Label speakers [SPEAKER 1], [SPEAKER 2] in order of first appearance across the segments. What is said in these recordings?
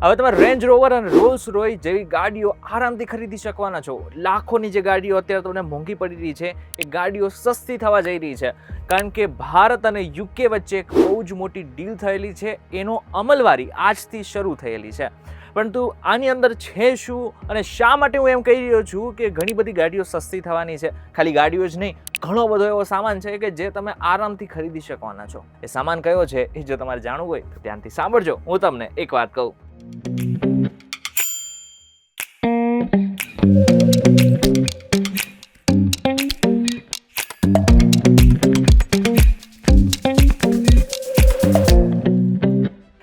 [SPEAKER 1] હવે તમે range rover અને રોલ્સ રોયસ જેવી ગાડીઓ આરામથી ખરીદી શકવાના છો. લાખોની જે ગાડીઓ અત્યારે તમને મોંઘી પડી રહી છે એ ગાડીઓ સસ્તી થવા જઈ રહી છે, કારણ કે ભારત અને યુકે વચ્ચે એક બહુ જ મોટી ડીલ થયેલી છે. એનો અમલવારી આજથી શરૂ થયેલી છે. પરંતુ આની અંદર છે શું અને શા માટે હું એમ કહી રહ્યો છું કે ઘણી બધી ગાડીઓ સસ્તી થવાની છે? ખાલી ગાડીઓ જ નહીં, ઘણો બધો એવો સામાન છે કે જે તમે આરામથી ખરીદી શકવાના છો. એ સામાન કયો છે એ જો તમારે જાણવું હોય તો ધ્યાનથી સાંભળજો. હું તમને એક વાત કહું.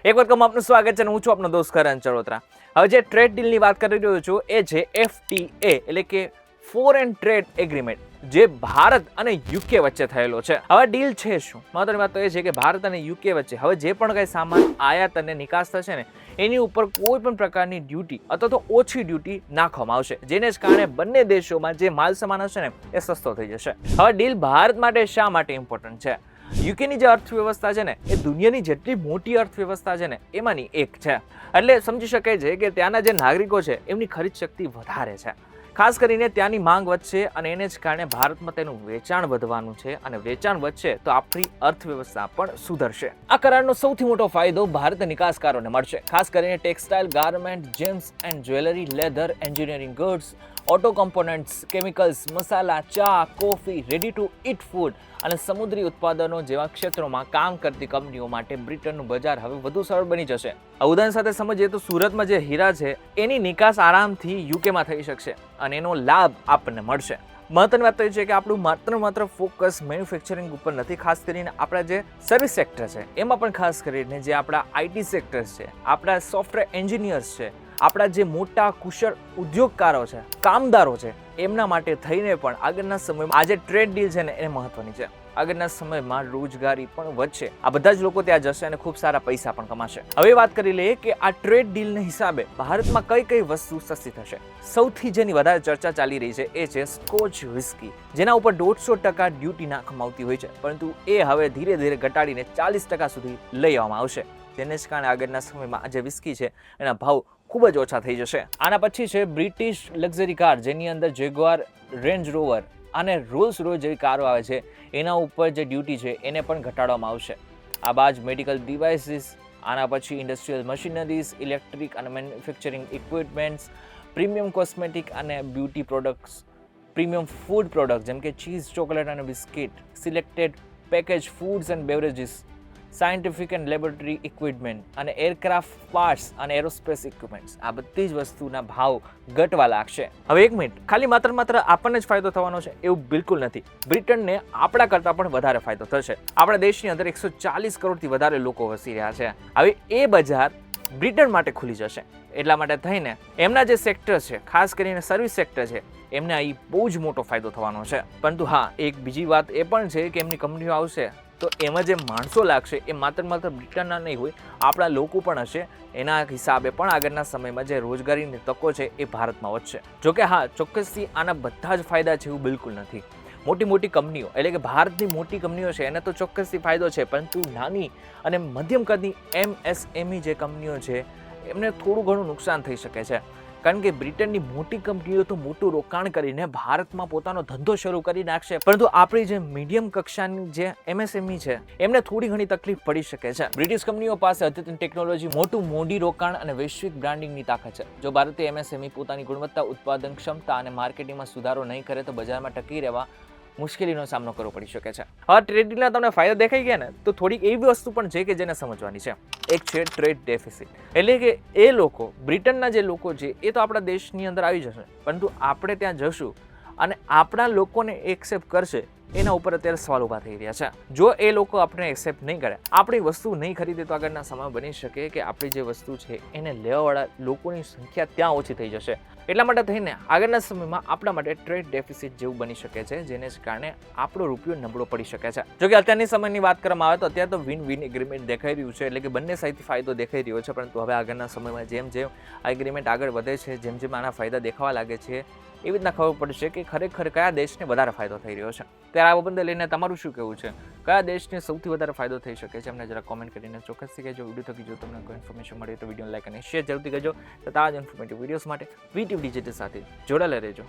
[SPEAKER 1] એક વખત આપનું સ્વાગત છે. હું છું આપનો દોસ્ત કરણ ચરોતરા. હવે જે ટ્રેડ ડીલની વાત કરી રહ્યો છું એ છે FTA એટલે કે ફોરેન ટ્રેડ એગ્રીમેન્ટ, જે ભારત અને યુકે વચ્ચે થયેલો છે. હવે ડીલ છે શું? મહત્વની વાત તો એ છે કે ભારત અને યુકે વચ્ચે હવે જે પણ કંઈ સામાન આયાત અને નિકાસ થશે ને એની ઉપર કોઈ પણ પ્રકારની ડ્યુટી અથવા તો ઓછી ડ્યુટી નાખવામાં આવશે, જેને જ કારણે બંને દેશોમાં જે માલ સામાન હશે ને એ સસ્તો થઈ જશે. હવે ડીલ ભારત માટે શા માટે ઇમ્પોર્ટન્ટ છે? યુકેની જે અર્થવ્યવસ્થા છે ને એ દુનિયાની જેટલી મોટી અર્થવ્યવસ્થા છે ને એમાંની એક છે. એટલે સમજી શકાય છે કે ત્યાંના જે નાગરિકો છે એમની ખરીદ શક્તિ વધારે છે. ખાસ કરીને ત્યાંની માંગ વધશે અને એને જ કારણે ભારતમાં તેનું વેચાણ વધવાનું છે, અને વેચાણ વધશે તો આપણી અર્થવ્યવસ્થા પણ સુધરશે. આ કરારનો સૌથી મોટો ફાયદો ભારતના નિકાસકારોને મળશે. ખાસ કરીને textile, garment, gems and jewellery, leather, engineering goods, auto components, chemicals, મસાલા, ચા, coffee, ready to eat food અને સમુદ્રી ઉત્પાદનો જેવા ક્ષેત્રોમાં કામ કરતી કંપનીઓ માટે બ્રિટનનું બજાર હવે વધુ સરળ બની જશે. ઉદાહરણ સાથે સમજીએ તો સુરતમાં જે હીરા છે એની નિકાસ આરામથી યુકેમાં થઈ શકશે અને એનો લાભ આપણને મળશે. મહત્વની વાત તો એ છે કે આપણું માત્ર ફોકસ મેન્યુફેક્ચરિંગ ઉપર નથી. ખાસ કરીને આપણા જે સર્વિસ સેક્ટર છે એમાં પણ ખાસ કરીને જે આપણા IT સેક્ટર્સ છે, આપણા સોફ્ટવેર એન્જિનિયર્સ છે, આપણા જે મોટા કુશળ ઉદ્યોગકારો છે, કામદારો છે, એમના માટે થઈને પણ આગળના સમયમાં આ જે ટ્રેડ ડીલ છે ને એ મહત્વની છે. આગળના સમયમાં રોજગારી પણ વધશે. આ બધા જ લોકો ત્યાં જશે અને ખૂબ સારા પૈસા પણ કમાશે. હવે વાત કરી લઈએ કે આ ટ્રેડ ડીલના હિસાબે ભારતમાં કઈ કઈ વસ્તુ સસ્તી થશે. સૌથી જેની વધારે ચર્ચા ચાલી રહી છે એ છે સ્કોચ વિસ્કી, જેના ઉપર 150% ડ્યુટી નાખવામાં આવતી હોય છે, પરંતુ એ હવે ધીરે ધીરે ઘટાડીને 40% સુધી લઈ આવવામાં આવશે, જેને જ કારણે આગળના સમયમાં આ જે વિસ્કી છે એના ભાવ ખૂબ જ ઓછા થઈ જશે. આના પછી છે બ્રિટિશ લક્ઝરી કાર, જેની અંદર જેગુઆર, રેન્જ રોવર અને રોલ્સ રોયસ જેવી કારો આવે છે. એના ઉપર જે ડ્યુટી છે એને પણ ઘટાડવામાં આવશે. આ બાદ મેડિકલ ડિવાઇસીસ, આના પછી ઇન્ડસ્ટ્રીયલ મશીનરીઝ, ઇલેક્ટ્રિક અને મેન્યુફેક્ચરિંગ ઇક્વિપમેન્ટ્સ, પ્રીમિયમ કોસ્મેટિક અને beauty products, premium food product જેમ કે ચીઝ, ચોકલેટ અને biscuit, selected package foods and beverages, scientific and laboratory equipment અને એરક્રાફ્ટ પાર્ટ્સ અને એરોસ્પેસ ઇક્વિપમેન્ટ્સ. આ બધી જ વસ્તુના ભાવ ઘટવા લાગશે. હવે એક મિનિટ, ખાલી માત્ર આપણને જ ફાયદો થવાનો છે એવું બિલકુલ નથી. બ્રિટનને આપણા કરતાં પણ વધારે ફાયદો થશે. આપણા દેશની અંદર 140 કરોડથી વધારે લોકો વસી રહ્યા છે. હવે એ બજાર બ્રિટન માટે ખુલી જશે. એટલા માટે થઈને એમના જે સેક્ટર છે, ખાસ કરીને સર્વિસ સેક્ટર છે, એમને અહીં બહુ જ મોટો ફાયદો થવાનો છે. પરંતુ હા, એક બીજી વાત એ પણ છે કે એમની કંપનીઓ આવશે તો એમાં જે માણસો લાગશે એ માત્ર બ્રિટનના નહીં હોય, આપણા લોકો પણ હશે. એના હિસાબે પણ આગળના સમયમાં જે રોજગારીની તકો છે એ ભારતમાં વધશે. જોકે હા, ચોક્કસથી આના બધા જ ફાયદા છે એવું બિલકુલ નથી. મોટી કંપનીઓ એટલે કે ભારતની મોટી કંપનીઓ છે એને તો ચોક્કસથી ફાયદો છે, પરંતુ નાની અને મધ્યમ કદની MSME જે કંપનીઓ છે એમને થોડું ઘણું નુકસાન થઈ શકે છે. કારણ કે બ્રિટનની મોટી કંપનીઓ તો મોટું રોકાણ કરીને ભારતમાં પોતાનો ધંધો શરૂ કરી નાખશે, પરંતુ આપણી જે મીડિયમ કક્ષાની જે MSME છે એમને થોડી ઘણી તકલીફ પડી શકે છે. બ્રિટિશ કંપનીઓ પાસે અદ્યતન ટેકનોલોજી, મોટું મૂડી રોકાણ અને વૈશ્વિક બ્રાન્ડિંગની તાકાત છે. જો ભારતીય MSME પોતાની ગુણવત્તા, ઉત્પાદન ક્ષમતા અને માર્કેટિંગમાં સુધારો નહીં કરે તો બજારમાં ટકી રહેવા મુશ્કેલીનો સામનો કરવો પડી શકે છે. હવે ટ્રેડ ડીલના તમને ફાયદા દેખાઈ ગયા ને, તો થોડીક એવી વસ્તુ પણ છે કે જેને સમજવાની છે. એક છે ટ્રેડ ડેફિસિટ, એટલે કે એ લોકો, બ્રિટનના જે લોકો છે એ તો આપણા દેશની અંદર આવી જશે, પરંતુ આપણે ત્યાં જશું અને આપણા લોકોને એક્સેપ્ટ કરશે એના ઉપર અત્યારે સવાલ ઊભા થઈ રહ્યા છે. જો એ લોકો આપણે એક્સેપ્ટ નહીં કરે, આપણી વસ્તુ નહીં ખરીદે, તો આગળના સમયમાં બની શકે કે આપણી જે વસ્તુ છે એને લેવાવાળા લોકોની સંખ્યા ત્યાં ઓછી થઈ જશે. એટલા માટે થઈને આગળના સમયમાં આપણા માટે ટ્રેડ ડેફિસિટ જેવું બની શકે છે, જેને જ કારણે આપણો રૂપિયો નબળો પડી શકે છે. જોકે અત્યારની સમયની વાત કરવામાં આવે તો અત્યારે તો વિન એગ્રીમેન્ટ દેખાઈ રહ્યું છે, એટલે કે બંને સાઈડથી ફાયદો દેખાઈ રહ્યો છે. પરંતુ હવે આગળના સમયમાં જેમ આ એગ્રીમેન્ટ આગળ વધે છે, જેમ આના ફાયદા દેખાવા લાગે છે, એવી રીતના ખબર પડશે કે ખરેખર કયા દેશને વધારે ફાયદો થઈ રહ્યો છે. ત્યારે આ બાબતને લઈને તમારું શું કહેવું છે? કયા દેશને સૌથી વધારે ફાયદો થઈ શકે છે? અમને જરા કોમેન્ટ કરીને ચોક્કસથી કહેજો. વિડીયો થકી જો તમને કોઈ ઇન્ફોર્મેશન મળે તો વિડીયો લાઈક અને શેર જરૂરથી કરજો. તથા આ જ ઇન્ફોર્મેટિવ વિડીયોઝ માટે વીટીવી ડિજિટલ સાથે જોડાયેલા રહેજો.